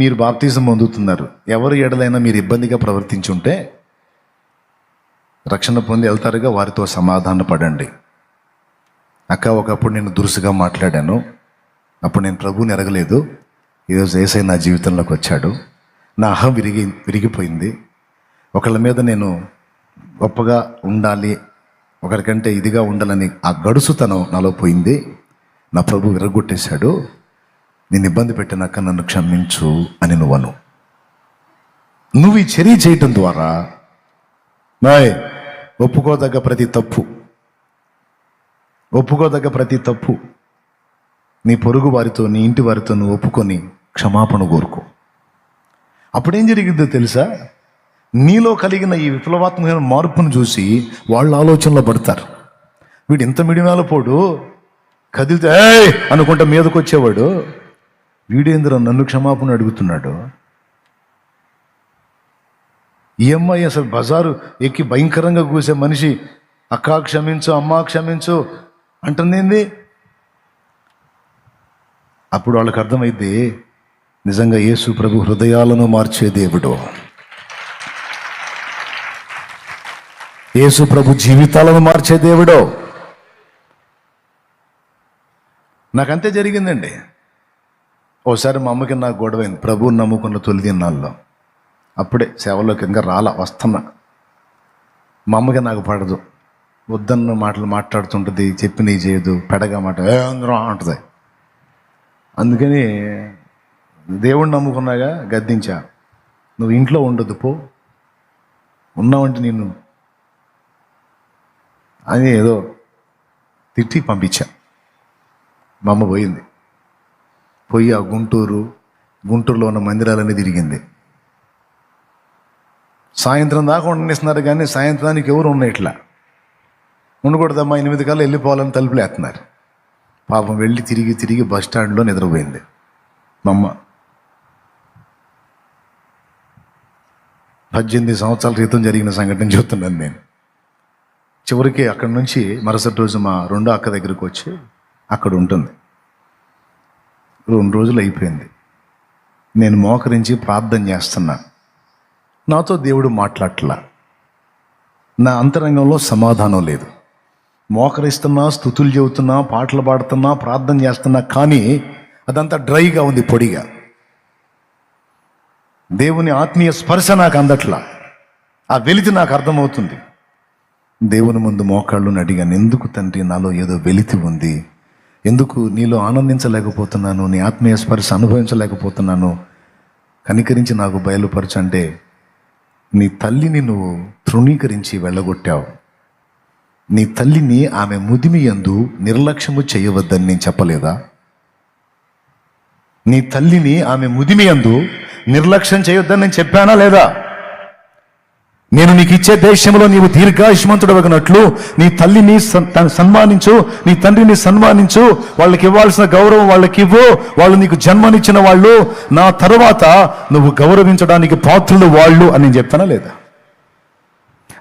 మీరు బాప్తిజం పొందుతున్నారు. ఎవరి ఎడలైనా మీరు ఇబ్బందిగా ప్రవర్తించుంటే రక్షణ పొంది వెళ్తారుగా, వారితో సమాధాన పడండి. అక్క, ఒకప్పుడు నేను దురుసుగా మాట్లాడాను, అప్పుడు నేను ప్రభువుని ఎరగలేదు. ఈరోజు యేసయ్య నా జీవితంలోకి వచ్చాడు, నా అహం విరిగిపోయింది. ఒకళ్ళ మీద నేను గొప్పగా ఉండాలి, ఒకరికంటే ఇదిగా ఉండాలని ఆ గడుసుతనం నాలో పోయింది. నా ప్రభు విరగొట్టేశాడు. నేను ఇబ్బంది పెట్టినాక నన్ను క్షమించు అని నువ్వు ఈ చర్య చేయటం ద్వారా ఒప్పుకోదగ్గ ప్రతి తప్పు నీ పొరుగు వారితో, నీ ఇంటి వారితో నువ్వు ఒప్పుకొని క్షమాపణ కోరుకో. అప్పుడేం జరిగిందో తెలుసా? నీలో కలిగిన ఈ విప్లవాత్మకమైన మార్పును చూసి వాళ్ళు ఆలోచనలో పడతారు. వీడు ఇంత మిడిమాల పోడు, కదిలితే అనుకుంటా మీదకి వచ్చేవాడు, వీడేంద్ర నన్ను క్షమాపణ అడుగుతున్నాడు. ఈ అమ్మాయి అసలు బజారు ఎక్కి భయంకరంగా కూసే మనిషి, అక్కా క్షమించు, అమ్మా క్షమించు అంటుందేంది? అప్పుడు వాళ్ళకి అర్థమైంది, నిజంగా యేసు ప్రభు హృదయాలను మార్చే దేవుడు, యేసు ప్రభు జీవితాలను మార్చే దేవుడు. నాకంతే జరిగిందండి. ఓసారి మా అమ్మకి నాకు గొడవైంది, ప్రభువుని నమ్ముకున్న తొలి దినాల్లో. అప్పుడే సేవలోకి ఇంకా వస్తున్నా. మా అమ్మకి నాకు పడదు, వద్దన్న మాటలు మాట్లాడుతుంటుంది, చెప్పినవి చేయదు, పెడగా మాట అందరూ అంటుంది. అందుకని దేవుణ్ణి నమ్ముకున్నాగా గద్దించా, నువ్వు ఇంట్లో ఉండదు పో, ఉన్నావంటే నిన్ను అని ఏదో తిట్టి పంపించా. మా అమ్మ పోయింది. పోయి ఆ గుంటూరులో ఉన్న మందిరాలన్నీ తిరిగింది. సాయంత్రం దాకా ఉండనిస్తున్నారు, కానీ సాయంత్రానికి ఎవరు ఉన్నాయి ఇట్లా ఉండకూడదమ్మా, 8 కల్లా వెళ్ళిపోవాలని తలుపులేస్తున్నారు. పాపం వెళ్ళి తిరిగి బస్ స్టాండ్లో నిద్రపోయింది మా అమ్మ. 18 సంవత్సరాల క్రితం జరిగిన సంఘటన చెప్తున్నాను నేను. చివరికి అక్కడి నుంచి మరుసటి రోజు మా రెండో అక్క దగ్గరికి వచ్చి అక్కడ ఉంటుంది. 2 రోజులు అయిపోయింది. నేను మోకరించి ప్రార్థన చేస్తున్నా, నాతో దేవుడు మాట్లాడట్లా, నా అంతరంగంలో సమాధానం లేదు. మోకరిస్తున్నా, స్తుతులు చెబుతున్నా, పాటలు పాడుతున్నా, ప్రార్థన చేస్తున్నా, కానీ అదంతా డ్రైగా ఉంది, పొడిగా. దేవుని ఆత్మీయ స్పర్శ నాకు అందట్లా. ఆ వెలితి నాకు అర్థమవుతుంది. దేవుని ముందు మోకాళ్ళుని అడిగాను, ఎందుకు తండ్రి నాలో ఏదో వెలితి ఉంది, ఎందుకు నీలో ఆనందించలేకపోతున్నాను, నీ ఆత్మీయ స్పర్శ అనుభవించలేకపోతున్నాను, కనికరించి నాకు బయలుపరచు అంటే, నీ తల్లిని నువ్వు తృణీకరించి వెళ్ళగొట్టావు, నీ తల్లిని ఆమె ముదిమి యందు నిర్లక్ష్యము చేయవద్దని నేను చెప్పలేదా? నీ తల్లిని ఆమె ముదిమి యందు నిర్లక్ష్యం చేయొద్దని నేను చెప్పానా లేదా? నేను నీకు ఇచ్చే దేశంలో నీవు దీర్ఘాయుష్మంతుడు అగినట్లు నీ తల్లిని సన్మానించు, నీ తండ్రిని సన్మానించు, వాళ్ళకి ఇవ్వాల్సిన గౌరవం వాళ్ళకి ఇవ్వు, వాళ్ళు నీకు జన్మనిచ్చిన వాళ్ళు, నా తరువాత నువ్వు గౌరవించడానికి పాత్రులు వాళ్ళు అని నేను చెప్పానా లేదా?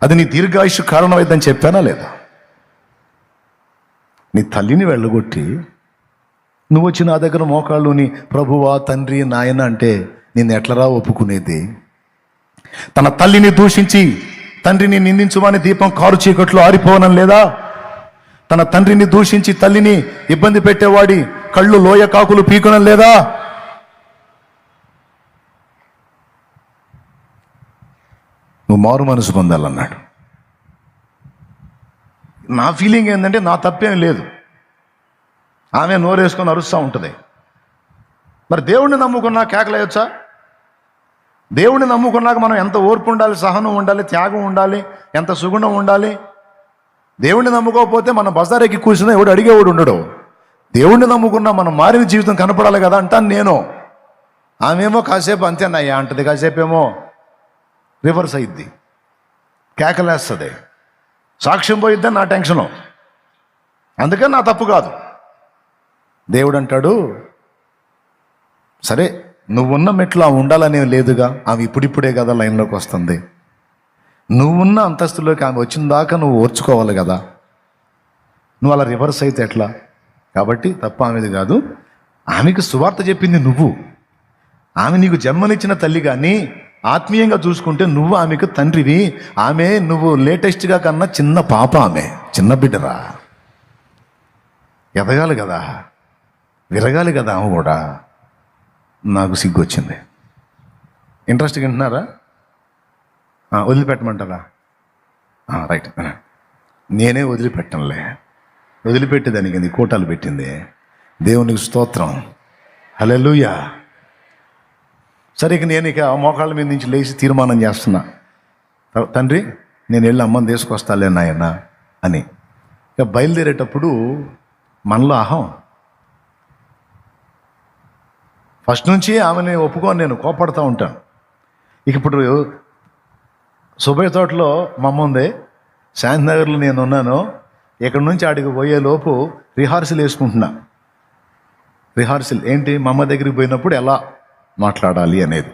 అది నీ దీర్ఘాయుష్ కారణమైందని చెప్పానా లేదా? నీ తల్లిని వెళ్ళగొట్టి నువ్వు వచ్చి నా దగ్గర మోకాళ్ళుని ప్రభువా, తండ్రి, నాయన అంటే నిన్ను ఎట్లరా ఒప్పుకునేది? తన తల్లిని దూషించి తండ్రిని నిందించుమని దీపం కారు చీకట్లో ఆరిపోవనం లేదా? తన తండ్రిని దూషించి తల్లిని ఇబ్బంది పెట్టేవాడి కళ్ళు లోయ కాకులు పీకడం లేదా? నువ్వు మారు మనసు పొందాలన్నాడు. నా ఫీలింగ్ ఏంటంటే నా తప్పేం లేదు, ఆమె నోరేసుకొని అరుస్తూ ఉంటుంది. మరి దేవుణ్ణి నమ్ముకున్నా కేకలేయొచ్చా? దేవుణ్ణి నమ్ముకున్నాక మనం ఎంత ఓర్పు ఉండాలి, సహనం ఉండాలి, త్యాగం ఉండాలి, ఎంత సుగుణం ఉండాలి. దేవుణ్ణి నమ్ముకోకపోతే మనం బజారెక్కి కూర్చున్నా ఎవడు అడిగేవాడు ఉండడు. దేవుణ్ణి నమ్ముకున్నా మనం మారిన జీవితం కనపడాలి కదా అంటాను నేను. ఆమెమో కాసేపు అంతేనయ్యా అంటది, కాసేపు ఏమో రివర్స్ అయింది, కేకలేస్తుంది, సాక్ష్యం పోయిద్దని నా టెన్షను. అందుకని నా తప్పు కాదు. దేవుడు అంటాడు, సరే నువ్వున్న మెట్లు ఆమె ఉండాలనే లేదుగా, ఆమె ఇప్పుడిప్పుడే కదా లైన్లోకి వస్తుంది. నువ్వున్న అంతస్తులోకి ఆమె వచ్చిన దాకా నువ్వు ఓర్చుకోవాలి కదా. నువ్వు అలా రివర్స్ అయితే ఎట్లా? కాబట్టి తప్ప ఆమెది కాదు, ఆమెకు సువార్త చెప్పింది నువ్వు. ఆమె నీకు జన్మనిచ్చిన తల్లి, కానీ ఆత్మీయంగా చూసుకుంటే నువ్వు ఆమెకు తండ్రివి. ఆమె నువ్వు లేటెస్ట్గా కన్నా చిన్న పాప, ఆమె చిన్న బిడ్డరా. ఎదగాలి కదా, విరగాలి కదా ఆమె కూడా. నాకు సిగ్గు వచ్చింది. ఇంట్రెస్ట్గా వింటున్నారా? వదిలిపెట్టమంటారా? రైట్. నేనే వదిలిపెట్టనులే. వదిలిపెట్టేదానికి నీ కోటాలు పెట్టింది. దేవునికి స్తోత్రం, హల్లెలూయా. సరే, నేను మోకాళ్ళ మీద నుంచి లేచి తీర్మానం చేస్తున్నా, తండ్రి నేను వెళ్ళి అమ్మని తీసుకొస్తాలే నాయన అని. ఇక బయలుదేరేటప్పుడు మనలో అహం. ఫస్ట్ నుంచి ఆమెని ఒప్పుకొని నేను కోపడుతూ ఉంటాను. ఇక ఇప్పుడు సుబ్బయ్య తోటలో మా అమ్మ ఉంది, శాంతినగర్లో నేను ఉన్నాను. ఇక్కడ నుంచి ఆడికి పోయేలోపు రిహార్సల్ వేసుకుంటున్నా. రిహార్సల్ ఏంటి? మా అమ్మ దగ్గరికి పోయినప్పుడు ఎలా మాట్లాడాలి అనేది.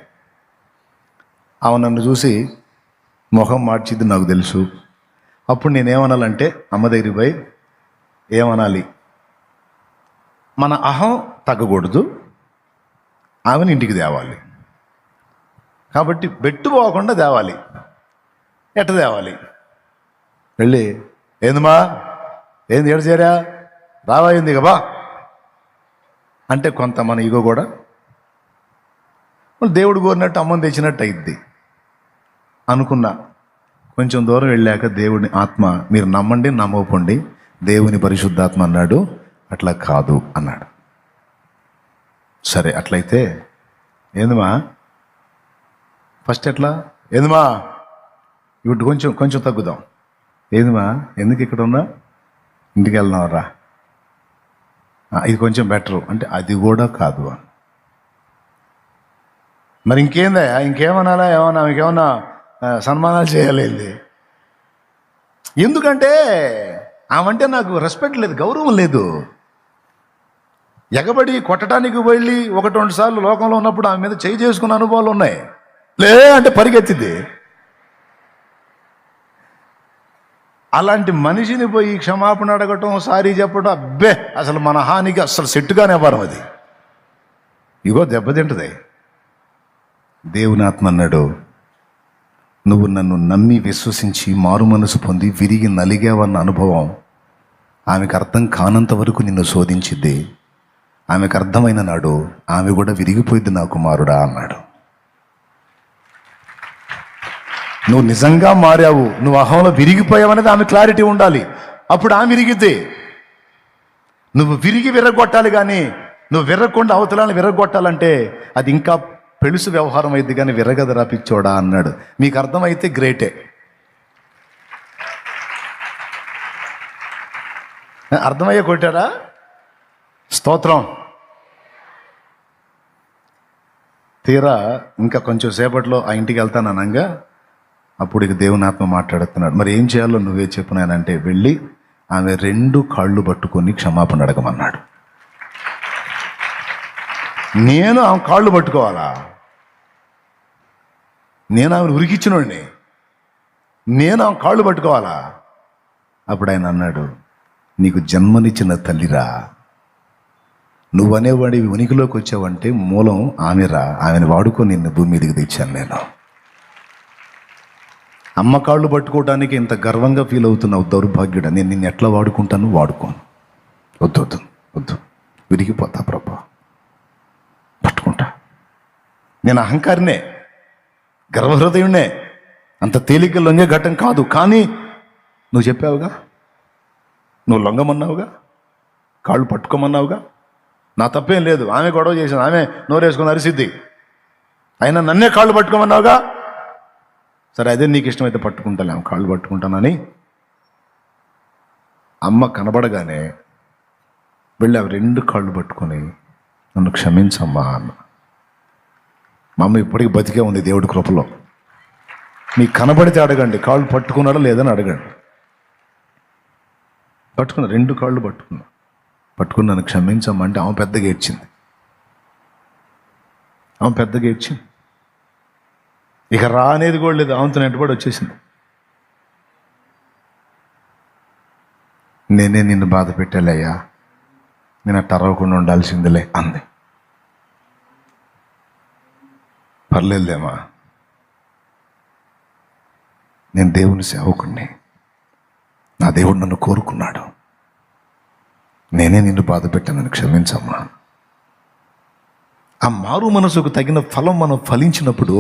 ఆమె నన్ను చూసి ముఖం మార్చిద్ది, నాకు తెలుసు. అప్పుడు నేనేమనాలంటే, అమ్మ దగ్గరికి పోయి ఏమనాలి? మన అహం తగ్గకూడదు, ఆమెను ఇంటికి తేవాలి. కాబట్టి పోకుండా తేవాలి. ఎట్ట తేవాలి? వెళ్ళి ఏందమ్మా, ఏంది ఏడు చేరా, రావాయింది కదా అంటే కొంత మన ఇగో కూడా దేవుడు కోరినట్టు అమ్మని తెచ్చినట్టు అయింది అనుకున్నా. కొంచెం దూరం వెళ్ళాక దేవుని ఆత్మ, మీరు నమ్మండి నమ్మకపోండి, దేవుని పరిశుద్ధాత్మ అన్నాడు అట్లా కాదు అన్నాడు. సరే అట్లయితే ఏందమ్మా ఫస్ట్ ఎట్లా? ఏందమ్మా ఇప్పుడు కొంచెం కొంచెం తగ్గుదాం. ఏందమ్మా ఎందుకు ఇక్కడ ఉన్నా? ఇంటికి వెళ్దాంరా. ఇది కొంచెం బెటరు అంటే అది కూడా కాదు. మరి ఇంకేందా? ఇంకేమనాలా? ఏమన్నా ఇంకేమన్నా సన్మానాలు చేయాలి. ఎందుకంటే ఆమంటే నాకు రెస్పెక్ట్ లేదు, గౌరవం లేదు. ఎగబడి కొట్టడానికి వెళ్ళి 1-2 సార్లు లోకంలో ఉన్నప్పుడు ఆమె మీద చేయి చేసుకున్న అనుభవాలు ఉన్నాయి. లే అంటే పరిగెత్తింది. అలాంటి మనిషిని పోయి క్షమాపణ అడగటం, సారీ చెప్పడం, అబ్బే అసలు మన హానికి అసలు సెట్టుగానే ఇవ్వడం. అది ఇగో దెబ్బతింటది. దేవుని ఆత్మ అన్నాడు, నువ్వు నన్ను నమ్మి విశ్వసించి మారు మనసు పొంది విరిగి నలిగావన్న అనుభవం ఆమెకు అర్థం కానంత వరకు నిన్ను శోధించిద్ది. ఆమెకు అర్థమైన నాడు ఆమె కూడా విరిగిపోయింది నా కుమారుడా అన్నాడు. నువ్వు నిజంగా మారావు, నువ్వు అహంలో విరిగిపోయావు అనేది ఆమె క్లారిటీ ఉండాలి. అప్పుడు ఆమె విరిగిద్ది. నువ్వు విరిగి విరగొట్టాలి, కానీ నువ్వు విరగకుండా అవతలని విరగొట్టాలంటే అది ఇంకా పెళుసు వ్యవహారం అయింది, కానీ విరగదరా పిచ్చోడా అన్నాడు. మీకు అర్థమైతే గ్రేటే. అర్థమయ్యే కొట్టారా? స్తోత్రం. తీరా ఇంకా కొంచెం సేపట్లో ఆ ఇంటికి వెళ్తాను అనగా అప్పుడు ఇక దేవుని ఆత్మ మాట్లాడుతున్నాడు. మరి ఏం చేయాలో నువ్వే చెప్పినానంటే, వెళ్ళి ఆమె 2 కాళ్ళు పట్టుకొని క్షమాపణ అడగమన్నాడు. నేను ఆమె కాళ్ళు పట్టుకోవాలా? నేను ఆమెను ఉరికిచ్చినోడిని, నేను ఆమె కాళ్ళు పట్టుకోవాలా? అప్పుడు ఆయన అన్నాడు, నీకు జన్మనిచ్చిన తల్లిరా, నువ్వనేవాడి ఉనికిలోకి వచ్చావంటే మూలం ఆమెరా. ఆమెను వాడుకొని నిన్ను భూమి మీదకి తెచ్చాను నేను. అమ్మ కాళ్ళు పట్టుకోవడానికి ఇంత గర్వంగా ఫీల్ అవుతున్నావు దౌర్భాగ్యుడా. నేను నిన్ను ఎట్లా వాడుకుంటాను? వాడుకోను. వద్దు వద్దు వద్దు, విరిగిపోతా ప్రభా, పట్టుకుంటా. నేను అహంకారినే, గర్వహృదయుణ్ణే, అంత తేలిక లొంగే ఘట్టం కాదు. కానీ నువ్వు చెప్పావుగా, నువ్వు లొంగమన్నావుగా, కాళ్ళు పట్టుకోమన్నావుగా, నా తప్పేం లేదు. ఆమె గొడవ చేసింది, ఆమె నోరేసుకుని అరిసిద్ది, అయినా నన్నే కాళ్ళు పట్టుకోమన్నావుగా. సరే అదే నీకు ఇష్టమైతే పట్టుకుంటాను, ఆమె కాళ్ళు పట్టుకుంటానని. అమ్మ కనబడగానే వెళ్ళి అవి 2 కాళ్ళు పట్టుకొని నన్ను క్షమించమ్మా అన్న. మా అమ్మ ఇప్పటికీ బతికే ఉంది దేవుడి కృపలో. మీకు కనబడితే అడగండి, కాళ్ళు పట్టుకున్నాడా లేదని అడగండి. పట్టుకున్నా, 2 కాళ్ళు పట్టుకుని నన్ను క్షమించమ్మా అంటే ఆమె పెద్దగా ఏడ్చింది. ఇక రా అనేది కూడా లేదు, ఆమెతో వెంటబడి వచ్చేసింది. నేనే నిన్ను బాధ పెట్టాలయ్యా, నేను అట్ట అరవకుండా ఉండాల్సిందిలే అంది. పర్లేదులేమా, నేను దేవుని సేవకుణ్ణి, నా దేవుడు నన్ను కోరుకున్నాడు, నేనే నిన్ను బాధ పెట్టానని క్షమించమ్మా. ఆ మారు మనసుకు తగిన ఫలం మనం ఫలించినప్పుడు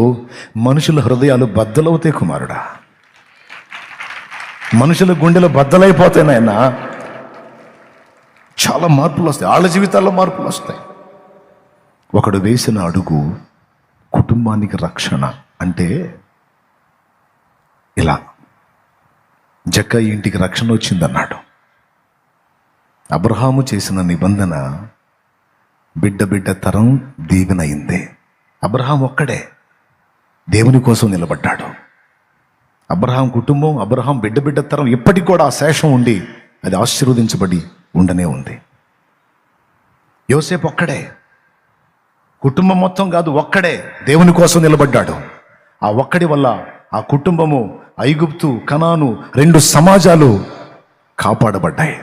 మనుషుల హృదయాలు బద్దలవుతాయి కుమారుడా. మనుషుల గుండెలు బద్దలైపోతాయి నాయన. చాలా మార్పులు వస్తాయి, వాళ్ళ జీవితాల్లో మార్పులు వస్తాయి. ఒకడు వేసిన అడుగు కుటుంబానికి రక్షణ అంటే ఇలా, జక్కయ్య ఇంటికి రక్షణ వచ్చిందన్నాడు. అబ్రహాము చేసిన నిబంధన బిడ్డ తరం దీవెనయింది. అబ్రహాం ఒక్కడే దేవుని కోసం నిలబడ్డాడు. అబ్రహాం కుటుంబం, అబ్రహాం బిడ్డ తరం ఇప్పటికి కూడా ఆ శేషం ఉండి అది ఆశీర్వదించబడి ఉండనే ఉంది. యోసేపు ఒక్కడే, కుటుంబం మొత్తం కాదు, ఒక్కడే దేవుని కోసం నిలబడ్డాడు. ఆ ఒక్కడి వల్ల ఆ కుటుంబము, ఐగుప్తు, కనాను 2 సమాజాలు కాపాడబడ్డాయి.